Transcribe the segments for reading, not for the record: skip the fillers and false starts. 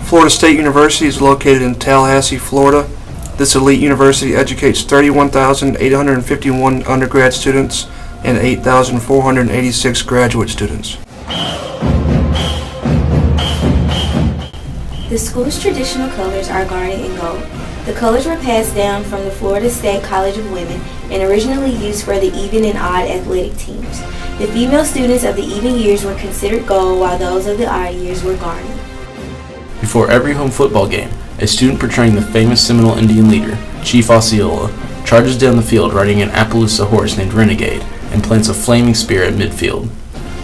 Florida State University is located in Tallahassee, Florida. This elite university educates 31,851 undergrad students and 8,486 graduate students. The school's traditional colors are garnet and gold. The colors were passed down from the Florida State College of Women and originally used for the even and odd athletic teams. The female students of the even years were considered gold, while those of the odd years were garnet. Before every home football game, a student portraying the famous Seminole Indian leader, Chief Osceola, charges down the field riding an Appaloosa horse named Renegade and plants a flaming spear at midfield.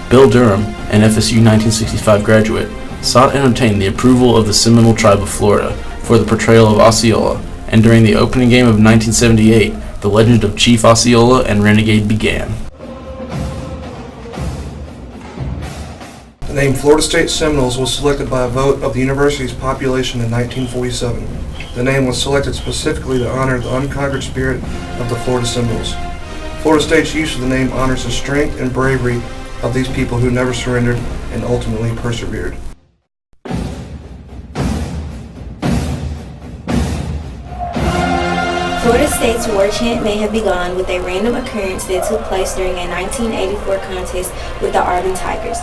Bill Durham, an FSU 1965 graduate, sought and obtained the approval of the Seminole tribe of Florida for the portrayal of Osceola, and during the opening game of 1978, the legend of Chief Osceola and Renegade began. The name Florida State Seminoles was selected by a vote of the university's population in 1947. The name was selected specifically to honor the unconquered spirit of the Florida Seminoles. Florida State's use of the name honors the strength and bravery of these people who never surrendered and ultimately persevered. Florida State's war chant may have begun with a random occurrence that took place during a 1984 contest with the Auburn Tigers.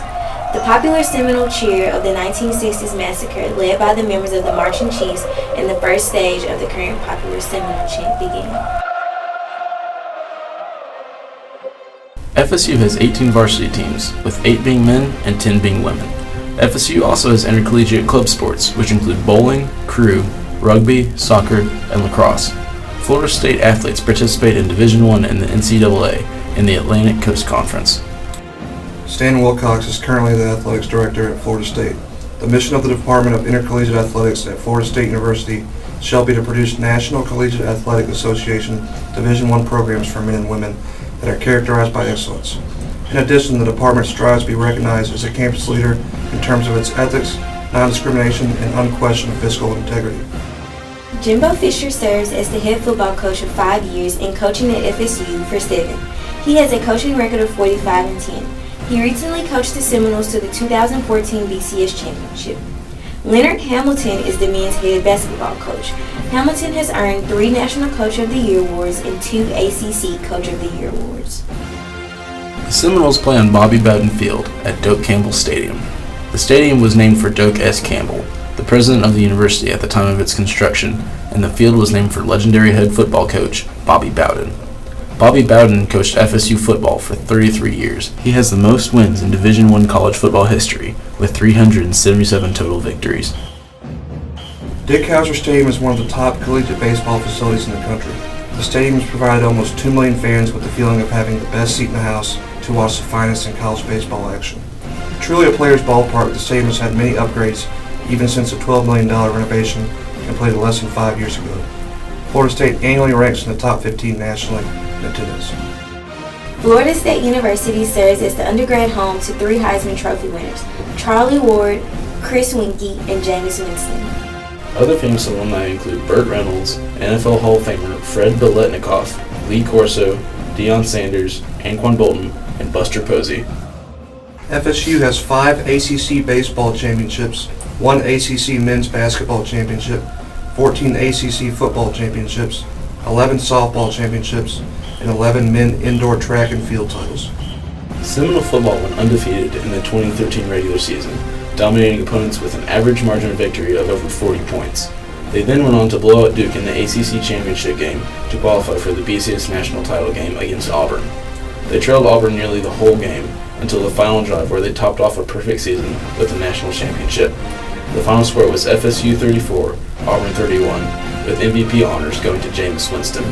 The popular Seminole cheer of the 1960s massacre, led by the members of the Marching Chiefs, and the first stage of the current popular Seminole chant began. FSU has 18 varsity teams, with 8 being men and 10 being women. FSU also has intercollegiate club sports, which include bowling, crew, rugby, soccer, and lacrosse. Florida State athletes participate in Division I in the NCAA and the Atlantic Coast Conference. Stan Wilcox is currently the athletics director at Florida State. The mission of the Department of Intercollegiate Athletics at Florida State University shall be to produce National Collegiate Athletic Association Division I programs for men and women that are characterized by excellence. In addition, the department strives to be recognized as a campus leader in terms of its ethics, non-discrimination, and unquestioned fiscal integrity. Jimbo Fisher serves as the head football coach of 5 years and coaching at FSU for 7. He has a coaching record of 45-10. He recently coached the Seminoles to the 2014 BCS Championship. Leonard Hamilton is the men's head basketball coach. Hamilton has earned 3 National Coach of the Year awards and 2 ACC Coach of the Year awards. The Seminoles play on Bobby Bowden Field at Doak Campbell Stadium. The stadium was named for Doak S. Campbell, the president of the university at the time of its construction, and the field was named for legendary head football coach Bobby Bowden. Bobby Bowden coached FSU football for 33 years. He has the most wins in Division I college football history, with 377 total victories. Dick Howser Stadium is one of the top collegiate baseball facilities in the country. The stadium has provided almost 2 million fans with the feeling of having the best seat in the house to watch the finest in college baseball action. Truly a player's ballpark, the stadium has had many upgrades even since a $12 million renovation completed less than 5 years ago. Florida State annually ranks in the top 15 nationally in attendance. Florida State University serves as the undergrad home to 3 Heisman Trophy winners, Charlie Ward, Chris Winkie, and Jameis Winston. Other famous alumni include Burt Reynolds, NFL Hall of Famer Fred Biletnikoff, Lee Corso, Deion Sanders, Anquan Bolton, and Buster Posey. FSU has 5 ACC baseball championships, 1 ACC men's basketball championship, 14 ACC football championships, 11 softball championships, and 11 men indoor track and field titles. Seminole football went undefeated in the 2013 regular season, dominating opponents with an average margin of victory of over 40 points. They then went on to blow out Duke in the ACC championship game to qualify for the BCS national title game against Auburn. They trailed Auburn nearly the whole game until the final drive, where they topped off a perfect season with the national championship. The final score was FSU 34, Auburn 31, with MVP honors going to Jameis Winston.